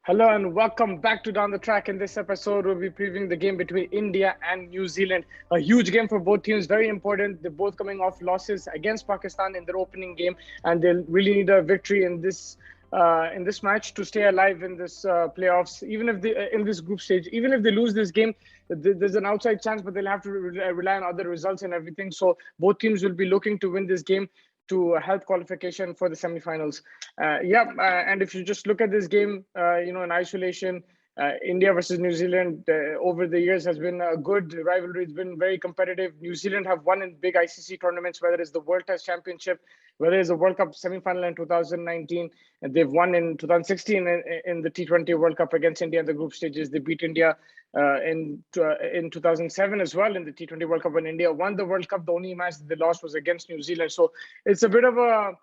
Hello and welcome back to Down the Track. In this episode, we'll be previewing the game between India and New Zealand. A huge game for both teams, very important. They're both coming off losses against Pakistan in their opening game, and they'll really need a victory in this match to stay alive in this playoffs. Even if they in this group stage, even if they lose this game, there's an outside chance, but they'll have to rely on other results and everything. So both teams will be looking to win this game to help qualification for the semifinals. And if you just look at this game, in isolation, India versus New Zealand over the years has been a good rivalry. It's been very competitive. New Zealand have won in big ICC tournaments, whether it's the World Test Championship, whether it's the World Cup semi-final in 2019. And they've won in 2016 in the T20 World Cup against India in the group stages. They beat India in 2007 as well in the T20 World Cup when India won the World Cup. The only match they lost was against New Zealand. So it's a bit of a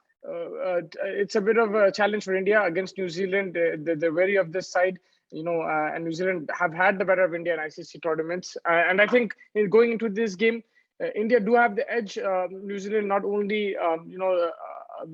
challenge for India against New Zealand. They're wary of this side, and New Zealand have had the better of India in ICC tournaments. And I think going into this game, India do have the edge. New Zealand not only,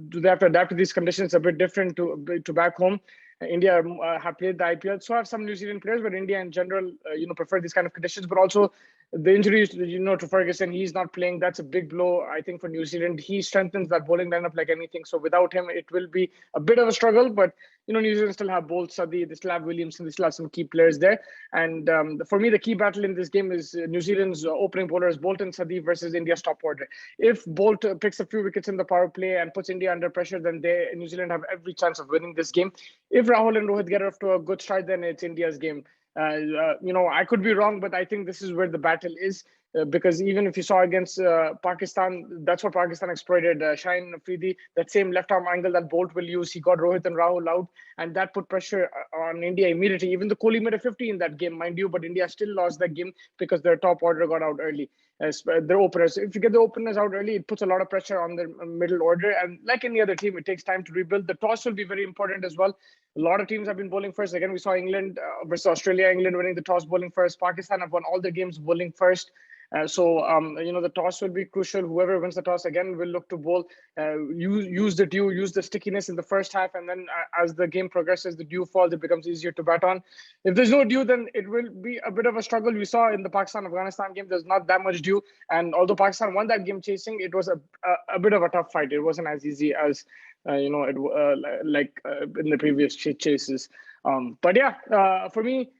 do they have to adapt to these conditions a bit different to back home. India have played the IPL, so have some New Zealand players, but India in general, prefer these kind of conditions. But also the injuries, to Ferguson, he's not playing. That's a big blow, I think, for New Zealand. He strengthens that bowling lineup like anything. So without him, it will be a bit of a struggle. But New Zealand still have Bolt, Sadi, they still have Williamson, they still have some key players there. And for me, the key battle in this game is New Zealand's opening bowlers, Bolt and Sadi versus India's top order. If Bolt picks a few wickets in the power play and puts India under pressure, then New Zealand have every chance of winning this game. If Rahul and Rohit get off to a good start, then it's India's game. I could be wrong, but I think this is where the battle is. Because even if you saw against Pakistan, that's what Pakistan exploited. Shaheen Afridi, that same left arm angle that Bolt will use, he got Rohit and Rahul out, and that put pressure on India immediately. Even the Kohli made a 50 in that game, mind you, but India still lost that game because their top order got out early. Their openers. If you get the openers out early, it puts a lot of pressure on the middle order. And like any other team, it takes time to rebuild. The toss will be very important as well. A lot of teams have been bowling first. Again, we saw England versus Australia. England winning the toss, bowling first. Pakistan have won all their games bowling first. The toss will be crucial. Whoever wins the toss again will look to bowl, use the dew, use the stickiness in the first half, and then as the game progresses, the dew falls, it becomes easier to bat on. If there's no dew, then it will be a bit of a struggle. We saw in the Pakistan-Afghanistan game, there's not that much dew, and although Pakistan won that game chasing, it was a bit of a tough fight. It wasn't as easy as in the previous chases. For me,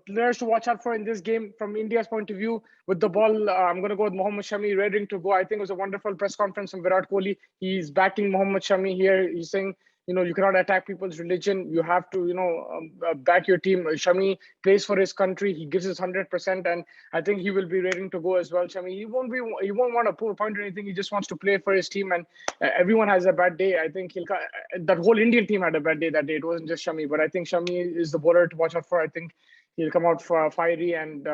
players to watch out for in this game from India's point of view. With the ball, I'm going to go with Mohammad Shami ready to go. I think it was a wonderful press conference from Virat Kohli. He's backing Mohammad Shami here. He's saying, you cannot attack people's religion. You have to, back your team. Shami plays for his country. He gives his 100%, and I think he will be ready to go as well. Shami, he won't want to pull a point or anything. He just wants to play for his team, and everyone has a bad day. I think that whole Indian team had a bad day that day. It wasn't just Shami, but I think Shami is the bowler to watch out for. I think he'll come out for fiery, and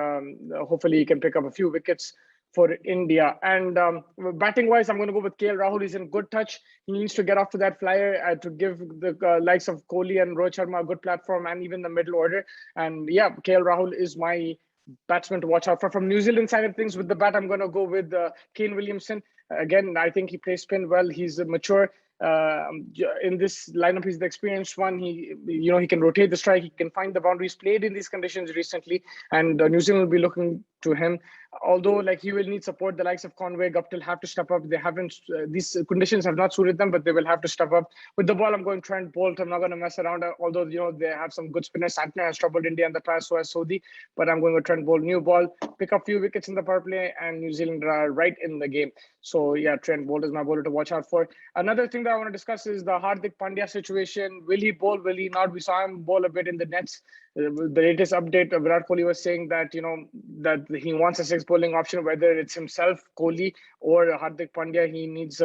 hopefully he can pick up a few wickets for India. And batting-wise, I'm going to go with KL Rahul. He's in good touch. He needs to get off to that flyer to give the likes of Kohli and Rohit Sharma a good platform, and even the middle order. And KL Rahul is my batsman to watch out for. From New Zealand side of things, with the bat, I'm going to go with Kane Williamson. Again, I think he plays spin well. He's mature. In this lineup, he's the experienced one. He can rotate the strike. He can find the boundaries. Played in these conditions recently, and New Zealand will be looking to him. Although, he will need support. The likes of Conway, Guptill have to step up. They haven't. These conditions have not suited them, but they will have to step up. With the ball, I'm going Trent Bolt. I'm not going to mess around. Although they have some good spinners. Santner has troubled India in the past, so has Sodhi. But I'm going with Trent Bolt. New ball, pick up a few wickets in the power play, and New Zealand are right in the game. So Trent Bolt is my bowler to watch out for. Another thing that I want to discuss is the Hardik Pandya situation. Will he bowl? Will he not? We saw him bowl a bit in the nets. The latest update, Virat Kohli was saying that that he wants a six bowling option, whether it's himself, Kohli, or Hardik Pandya. He needs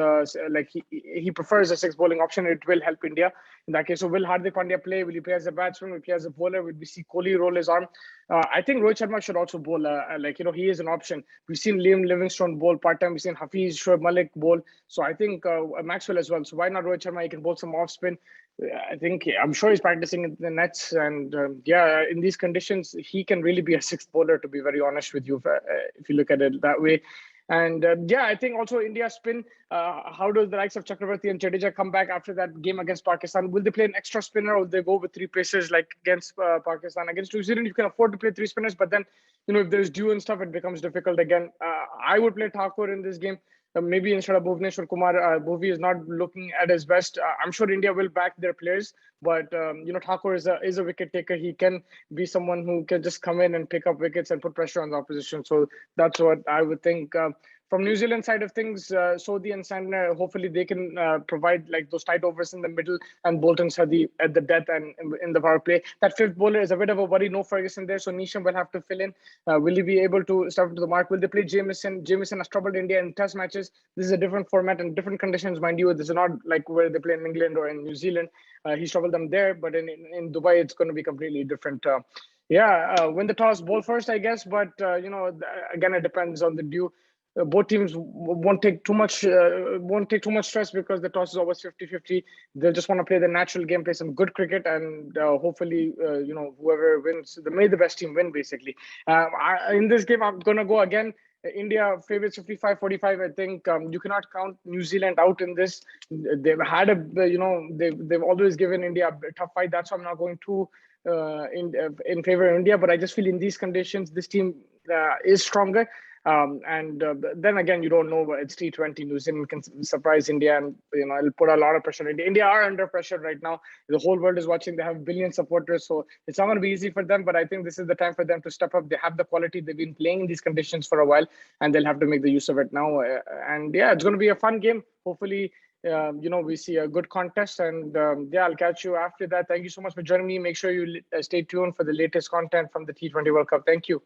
he prefers a six bowling option. It will help India in that case. So will Hardik Pandya play? Will he play as a batsman? Will he play as a bowler? Will we see Kohli roll his arm? I think Rohit Sharma should also bowl. He is an option. We've seen Liam Livingstone bowl part-time. We've seen Hafiz, Shoaib Malik bowl. So I think Maxwell as well. So why not Rohit Sharma? He can bowl some off-spin. I'm sure he's practicing in the nets. And in these conditions, he can really be a sixth bowler, to be very honest with you, if you look at it that way. And yeah, I think also India spin. How does the likes of Chakravarti and Jadeja come back after that game against Pakistan? Will they play an extra spinner, or will they go with three pacers like against Pakistan? Against New Zealand, you can afford to play three spinners, but then if there's dew and stuff, it becomes difficult again. I would play Thakur in this game. Maybe instead of Bhuvneshwar Kumar, Bhuvi is not looking at his best. I'm sure India will back their players, but Thakur is a wicket taker. He can be someone who can just come in and pick up wickets and put pressure on the opposition. So that's what I would think. From New Zealand side of things, Sodhi and Sandner, hopefully they can provide like those tight overs in the middle, and Bolton Sadhi at the death and in the power play. That fifth bowler is a bit of a worry. No Ferguson there, so Neesham will have to fill in. Will he be able to step to the mark? Will they play Jamieson? Jamieson has troubled India in test matches. This is a different format and different conditions, mind you. This is not like where they play in England or in New Zealand. He's troubled them there, but in Dubai, it's going to be completely different. Win the toss, bowl first, I guess. But again, it depends on the dew. Both teams won't take too much stress because the toss is always 50-50. They'll just want to play the natural game, play some good cricket, and hopefully whoever wins, may the best team win, basically. In this game, I'm gonna go again. India favorites 55-45. I think you cannot count New Zealand out in this. They've had they've always given India a tough fight. That's why I'm not going too in favor of India. But I just feel in these conditions, this team is stronger. Then again, you don't know. It's T20. New Zealand can surprise India, and it'll put a lot of pressure on India. India are under pressure right now. The whole world is watching. They have billion supporters, so it's not going to be easy for them. But I think this is the time for them to step up. They have the quality. They've been playing in these conditions for a while, and they'll have to make the use of it now. And yeah, it's going to be a fun game. Hopefully, we see a good contest. And I'll catch you after that. Thank you so much for joining me. Make sure you stay tuned for the latest content from the T20 World Cup. Thank you.